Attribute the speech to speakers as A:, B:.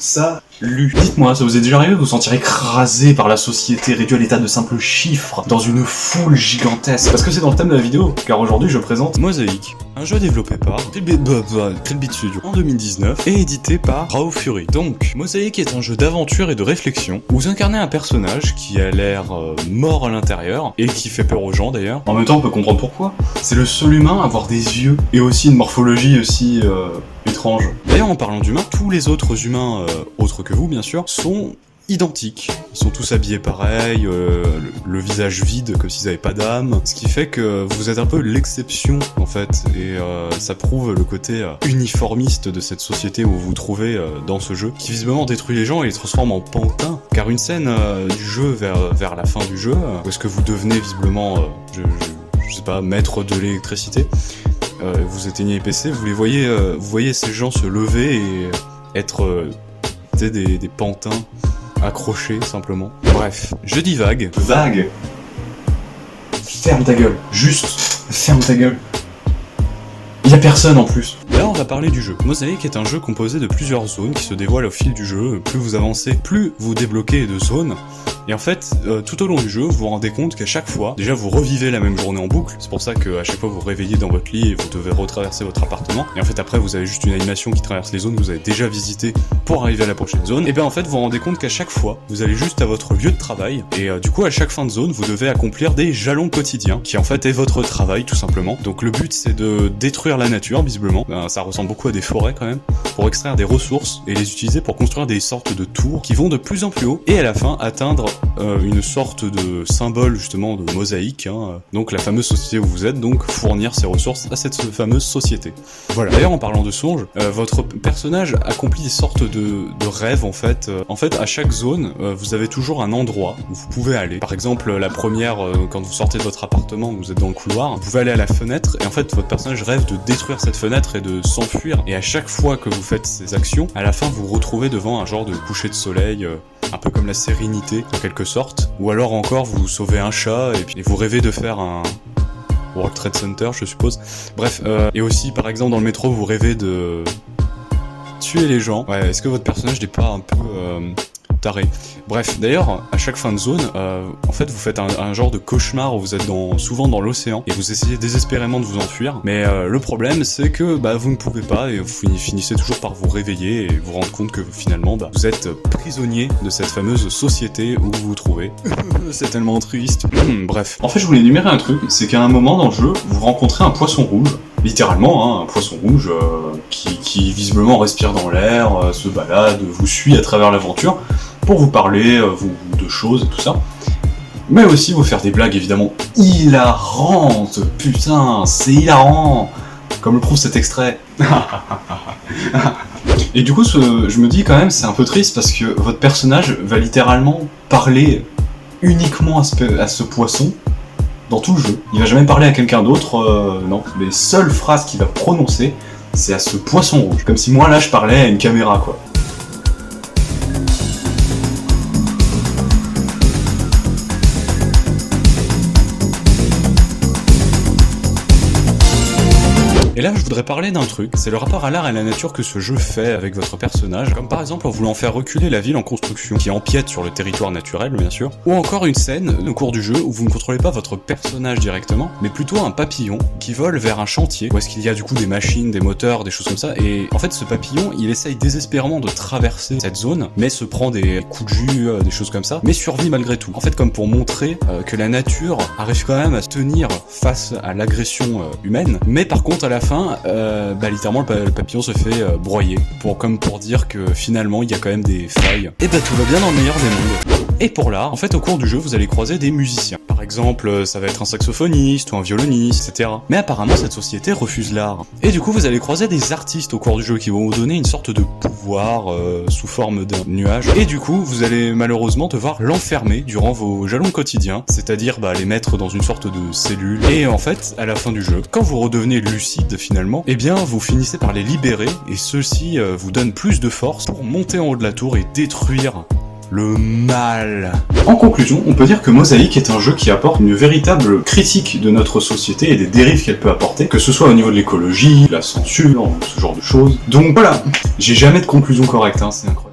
A: Salut. Dites-moi, ça vous est déjà arrivé de vous sentir écrasé par la société, réduit à l'état de simples chiffres, dans une foule gigantesque? Parce que c'est dans le thème de la vidéo, car aujourd'hui je présente Mosaic, un jeu développé par Krillbit Studio en 2019 et édité par Raw Fury. Donc, Mosaic est un jeu d'aventure et de réflexion où vous incarnez un personnage qui a l'air mort à l'intérieur et qui fait peur aux gens d'ailleurs. En même temps, on peut comprendre pourquoi. C'est le seul humain à avoir des yeux et aussi une morphologie aussi étrange. D'ailleurs, en parlant d'humains, tous les autres humains, autres que vous bien sûr, sont identiques. Ils sont tous habillés pareil, le visage vide comme s'ils avaient pas d'âme, ce qui fait que vous êtes un peu l'exception en fait, et ça prouve le côté uniformiste de cette société où vous vous trouvez dans ce jeu, qui visiblement détruit les gens et les transforme en pantins, car une scène du jeu vers la fin du jeu, où est-ce que vous devenez visiblement, je sais pas, maître de l'électricité, vous éteignez les PC, vous voyez ces gens se lever et être des pantins accrochés simplement. Bref, je dis vague. Vague. Ferme ta gueule. Juste, ferme ta gueule. Y'a personne en plus. Là, on va parler du jeu. Mosaic est un jeu composé de plusieurs zones qui se dévoilent au fil du jeu. Plus vous avancez, plus vous débloquez de zones. Et en fait, tout au long du jeu, vous vous rendez compte qu'à chaque fois, déjà vous revivez la même journée en boucle. C'est pour ça qu'à chaque fois vous vous réveillez dans votre lit et vous devez retraverser votre appartement. Et en fait après vous avez juste une animation qui traverse les zones que vous avez déjà visitées pour arriver à la prochaine zone. Et bien en fait vous vous rendez compte qu'à chaque fois, vous allez juste à votre lieu de travail. Et du coup à chaque fin de zone, vous devez accomplir des jalons quotidiens, qui en fait est votre travail tout simplement. Donc le but c'est de détruire la nature visiblement. Ça ressemble beaucoup à des forêts quand même. Pour extraire des ressources et les utiliser pour construire des sortes de tours qui vont de plus en plus haut. Et à la fin atteindre une sorte de symbole justement de mosaïque, hein, donc la fameuse société où vous êtes, donc fournir ces ressources à cette fameuse société. Voilà. D'ailleurs en parlant de songe, votre personnage accomplit des sortes de rêves en fait. En fait à chaque zone, vous avez toujours un endroit où vous pouvez aller. Par exemple la première, quand vous sortez de votre appartement, vous êtes dans le couloir, vous pouvez aller à la fenêtre et en fait votre personnage rêve de détruire cette fenêtre et de s'enfuir. Et à chaque fois que vous faites ces actions, à la fin vous vous retrouvez devant un genre de coucher de soleil, un peu comme la sérénité en quelque sorte, ou alors encore vous sauvez un chat et vous rêvez de faire un World Trade Center je suppose. Bref, et aussi par exemple dans le métro vous rêvez de tuer les gens. Ouais, est-ce que votre personnage n'est pas un peu taré? Bref, d'ailleurs, à chaque fin de zone, en fait, vous faites un genre de cauchemar où vous êtes souvent dans l'océan et vous essayez désespérément de vous enfuir. Mais le problème, c'est que vous ne pouvez pas et vous finissez toujours par vous réveiller et vous rendre compte que finalement, vous êtes prisonnier de cette fameuse société où vous vous trouvez. C'est tellement triste. Bref. En fait, je voulais énumérer un truc, c'est qu'à un moment dans le jeu, vous rencontrez un poisson rouge. Littéralement, hein, un poisson rouge qui visiblement respire dans l'air, se balade, vous suit à travers l'aventure pour vous parler de choses et tout ça. Mais aussi vous faire des blagues évidemment hilarantes. Putain, c'est hilarant, comme le prouve cet extrait. Et du coup, je me dis quand même, c'est un peu triste parce que votre personnage va littéralement parler uniquement à ce poisson. Dans tout le jeu. Il va jamais parler à quelqu'un d'autre, non. Les seules phrases qu'il va prononcer, c'est à ce poisson rouge. Comme si moi là je parlais à une caméra quoi. Et là, je voudrais parler d'un truc, c'est le rapport à l'art et à la nature que ce jeu fait avec votre personnage, comme par exemple en voulant faire reculer la ville en construction, qui empiète sur le territoire naturel, bien sûr, ou encore une scène au cours du jeu où vous ne contrôlez pas votre personnage directement, mais plutôt un papillon qui vole vers un chantier, où est-ce qu'il y a du coup des machines, des moteurs, des choses comme ça, et en fait ce papillon, il essaye désespérément de traverser cette zone, mais se prend des coups de jus, des choses comme ça, mais survit malgré tout. En fait, comme pour montrer que la nature arrive quand même à se tenir face à l'agression humaine, mais par contre à la fin, littéralement le papillon se fait broyer, comme pour dire que finalement il y a quand même des failles. Et tout va bien dans le meilleur des mondes. Et pour l'art, en fait au cours du jeu vous allez croiser des musiciens. Par exemple, ça va être un saxophoniste ou un violoniste, etc. Mais apparemment cette société refuse l'art. Et du coup vous allez croiser des artistes au cours du jeu qui vont vous donner une sorte de pouvoir sous forme d'un nuage. Et du coup vous allez malheureusement devoir l'enfermer durant vos jalons quotidiens, c'est-à-dire les mettre dans une sorte de cellule. Et en fait, à la fin du jeu, quand vous redevenez lucide finalement, eh bien vous finissez par les libérer et ceux-ci vous donnent plus de force pour monter en haut de la tour et détruire le mal. En conclusion, on peut dire que Mosaic est un jeu qui apporte une véritable critique de notre société et des dérives qu'elle peut apporter, que ce soit au niveau de l'écologie, la censure, ce genre de choses. Donc voilà, j'ai jamais de conclusion correcte, hein, c'est incroyable.